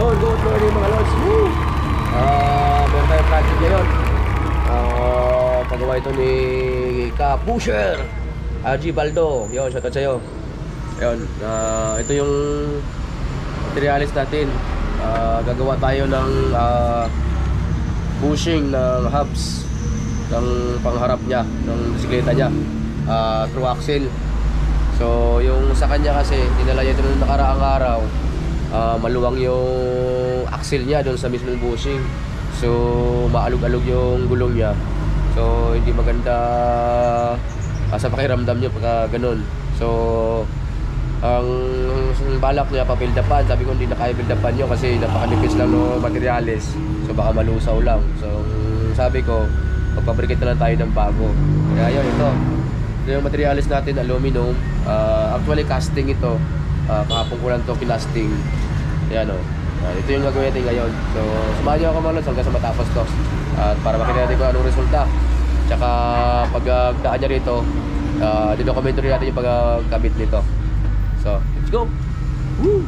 Yun, good morning mga lods. Meron tayong project ngayon. Pagawa ito ni Ka-Pusher RJ BALDO. Yun, shoutout sa'yo. Yun, ito yung materialis natin. Gagawa tayo ng bushing ng hubs ng pangharap niya, ng bisikleta niya, through axle. So yung sa kanya kasi dinala niya ito noong nakaraang araw, maluwang yung axle niya doon sa mismong bushing. So maalog-alog yung gulong niya. So hindi maganda sa pakiramdam niya pagka ganun. So ang balak niya pa-build-upan. Sabi ko hindi na kaya build-upan nyo kasi napakanipis lang ng materials. So baka malusaw lang. So sabi ko magpabricate na lang tayo ng bago. Kaya yun, ito yung materials natin, aluminum. Actually casting ito. Kahapon ko lang ito kinasting. Yan o. Ito yung gagawin natin ngayon. So samahan nyo ako mga lods hanggang sa matapos to. At para makita natin kung anong resulta. Tsaka pagdaan niya rito, didocumentary natin yung pagkabit nito. So, let's go! Woo!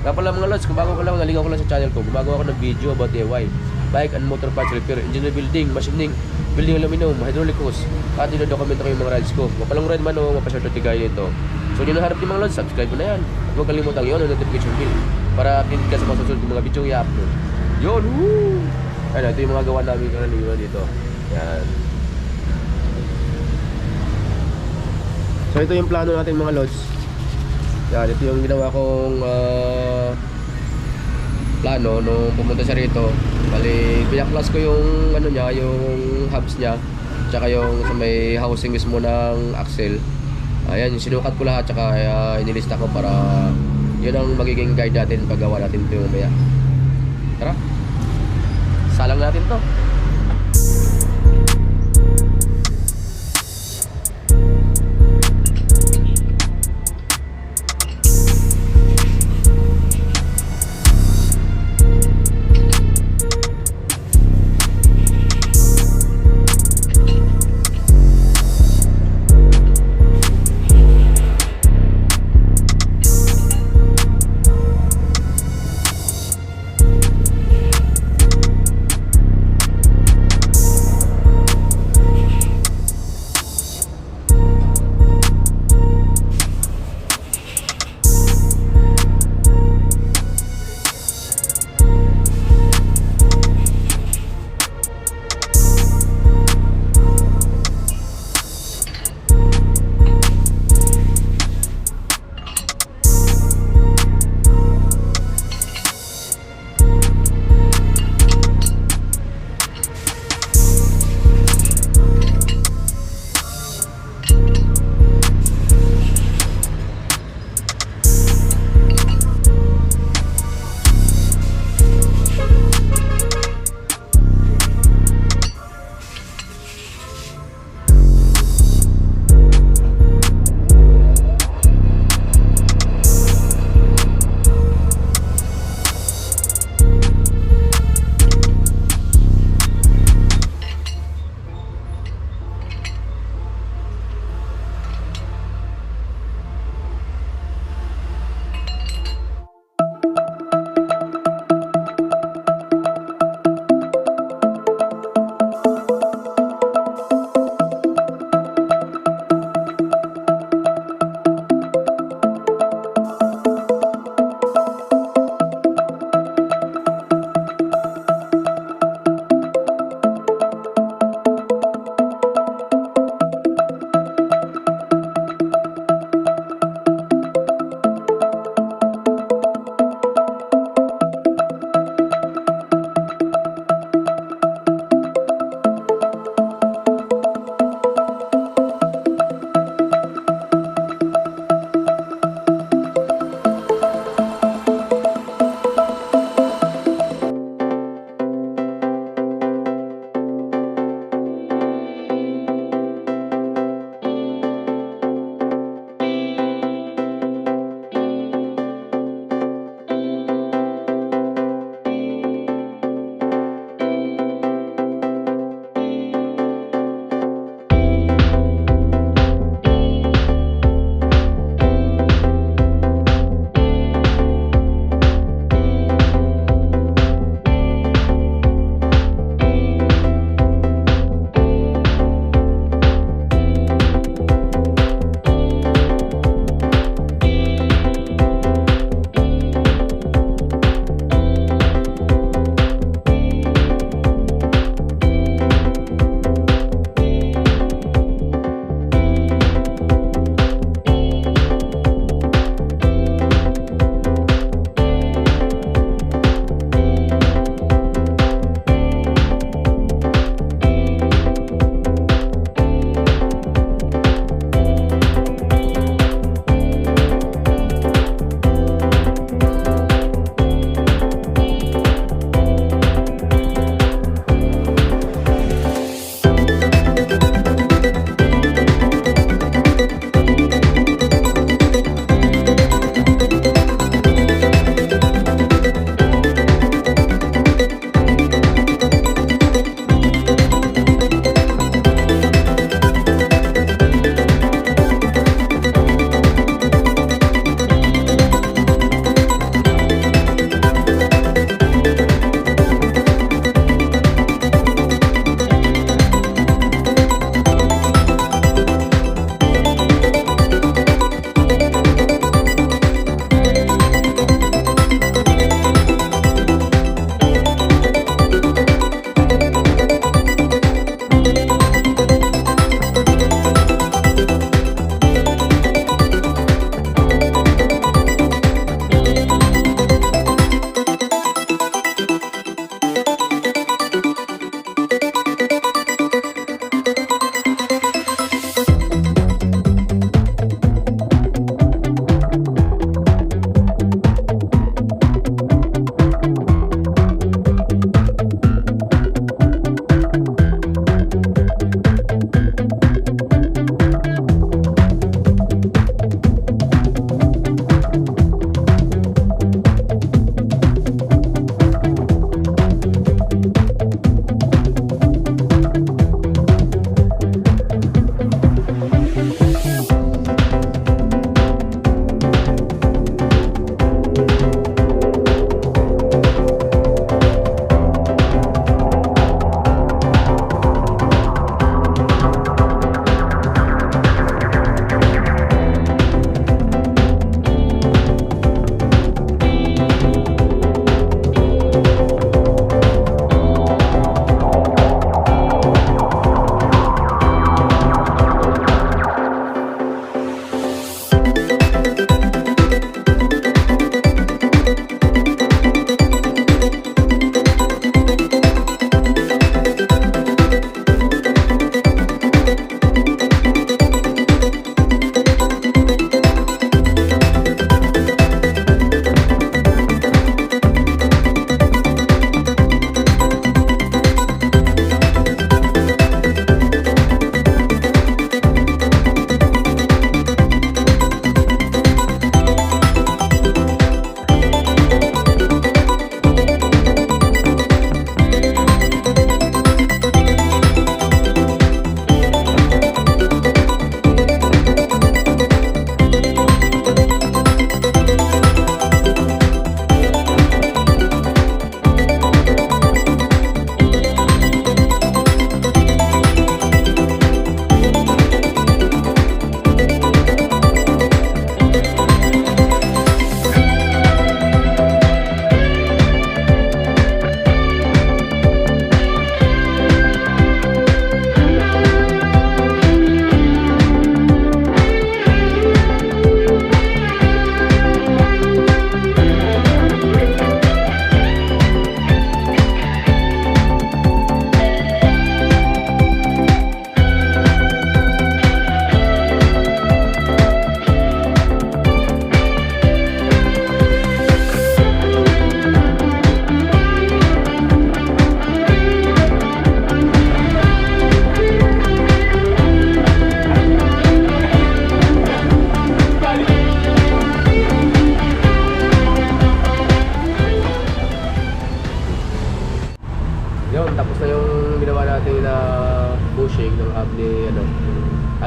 Nga pala mga lods, kung bago ko lang, naligaw ko lang sa channel ko, gumagawa ako ng video about DIY, bike and motor parts repair, engine building, machining, building aluminum, hydraulicos, at dinodokumento ko yung mga rides ko. Mapalang red man o mapashortot tigay nito. So, yun ang harap yung mga lods, subscribe mo na yan. Huwag kalimutan yun ang notification bell para update ka sa mga susunod ng mga video i-upload. Yun! Woo! Ano, ito yung mga gawa namin karaniwan dito. Yan. So ito yung plano natin mga lods. Yan, ito yung ginawa kong plano nung pumunta siya rito. Bali, pinaklas ko yung ano niya, yung hubs niya, tsaka yung sa may housing mismo ng axle. Ayan, yung sinukat ko lahat, tsaka inilista ko para yun ang magiging guide natin paggawa natin ito yung mamaya. Tara! Salang natin to.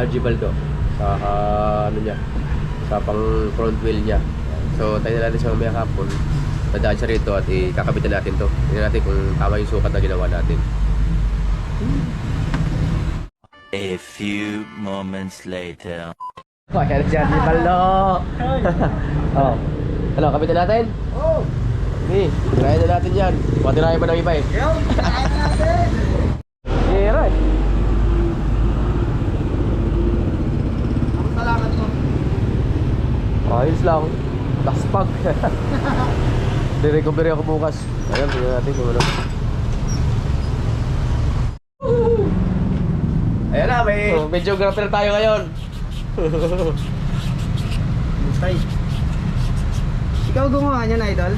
RJ BALDO sa ano niya, sa pang front wheel niya. So tayo na natin siya mamaya hapon. Dadaan siya rito at ikakabitan natin to. Tingnan natin kung tama yung sukat na ginawa natin. A few moments later. Oh, yan si RJ BALDO. Oh. Ano, kabitan natin? Oh! Okay, tirahin na natin yan. Matirahin pa ng iba eh. Yo! Tirahin na natin! Yeah, right. Ang salamat mo. Ayos lang. Taspag. Di-recovery ako bukas. Ayun, tingnan natin kung ano. Ayan na, may videographer tayo ngayon. Bustay. Ikaw gumawa niyan, idol?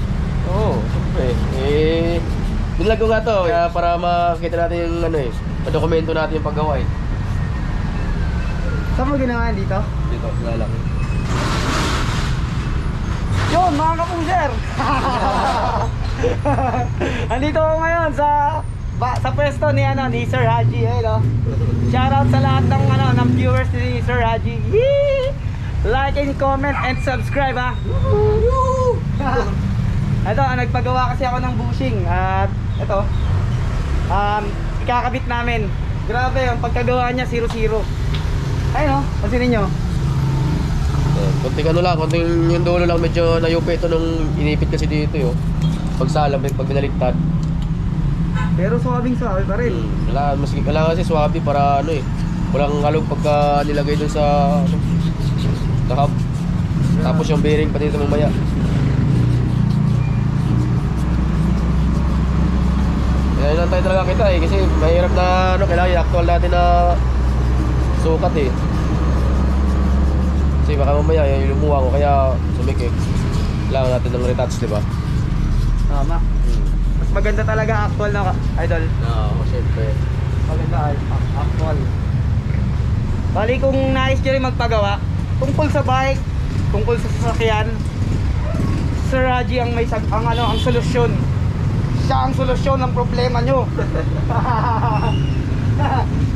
Oo, siyempre. Nilag ko nga to para makita natin yung ano madokumento natin yung paggawa eh. Saan mo ginawa yan dito? Dito, lalaki. Yun, mga kapuser! Andito ako ngayon sa pwesto ni Sir Haji, no? Shoutout sa lahat ng viewers ni Sir Haji. Yee! Like and comment and subscribe, ha. Ito, nagpagawa kasi ako ng bushing at ito ikakabit namin. Grabe, yung pagkagawa niya 0-0. Ayun, pansinin nyo. Konting ano lang, konting yung dulo lang medyo nayupi ito nung inipit kasi dito yo. Pagsalam, pag binaliktad. Pero suwabing-suwabe pa rin. Kailangan kasi swabe para ano walang halog pagka nilagay dun sa hub. Tapos yung bearing pa dito mamaya. Kaya lang tayo talaga kita kasi mahirap na kailangan i-actual natin na sukat eh. Kasi baka mamaya yung lumuha ko kaya sumikik. Kailangan natin ng retouch, di ba? Tama. Mas maganda talaga actual na idol. Oo, syempre. Maganda actual. Bali kung nais nyo rin magpagawa tungkol sa bike, tungkol sa sasakyan, Sir Haji ang ang solusyon. Siya ang solusyon ng problema nyo.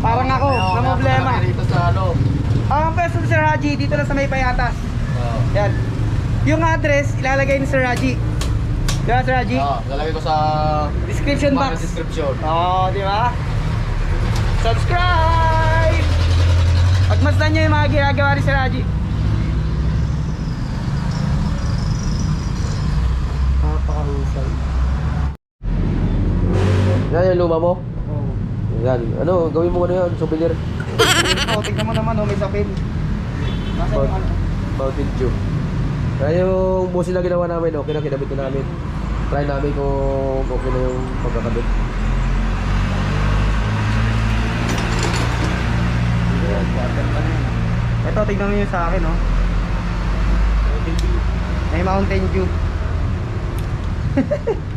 Parang ako, na problema. Dito sa ano. Ang pwesto ni Sir Haji dito lang sa may payatas. Yan. Yung address ilalagay ni Sir Haji. Di ba, Sir Haji? Lalagay ko sa Description box. description. Oo, di ba? Subscribe! Pagmasdan nyo yung mga ginagawa ni Sir Haji. Napakahusay. Yan yung luma mo? Oo. Yan. Ano, gawin mo ano yan, souvenir. Oh, tignan mo naman, may sapin. Nasa yung ano? Mountain Dew. Kaya yung busi na ginawa namin, okay na, kinabit na namin. Try namin kung okay na yung pagkakabit. Ito, tignan mo yung sa akin, oh. May Mountain Dew.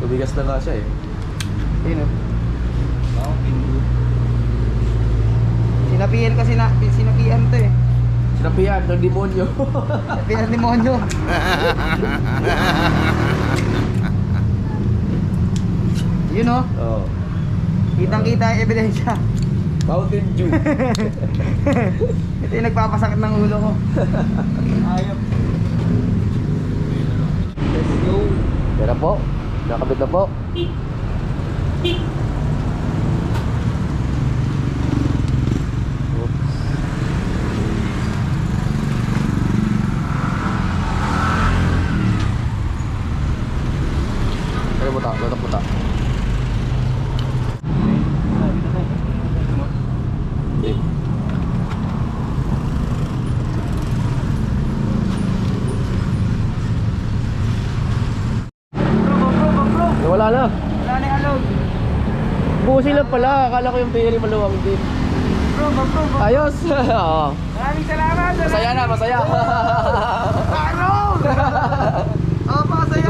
Tumigas na nga siya eh. Yun, oh. Sinapian kasi sinapian to eh. Sinapian ng demonyo. Sinapian ng demonyo. Yun, oh. Oo. Kitang-kita yung ebidensya. Mountain Dew. Ito yung nagpapasakit ng ulo ko. Ayop. Let's go. Yan na po. Nakabit na po. Ay, buta. Buta. Wala na. Wala na yung alog. Busi lang pala. Akala ko yung pili maluwang din. Bro. Ayos. Oo. Maraming salamat. Masaya na, masaya. Taro! Oo, pasaya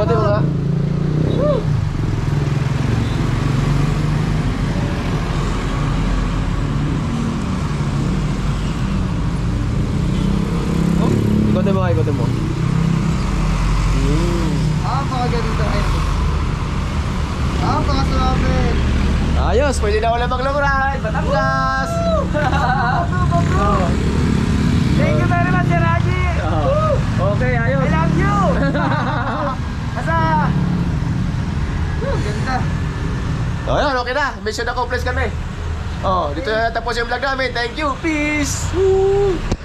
Ikotin mo nga. Ikotin mo. Pakaganda eh. Pakasalamat. Ayos, pwede na ulit maglumuran. Batangas. okay na. Mission accomplished kami. Oh, dito na tapos yung vlog namin. Thank you. Peace. Woo!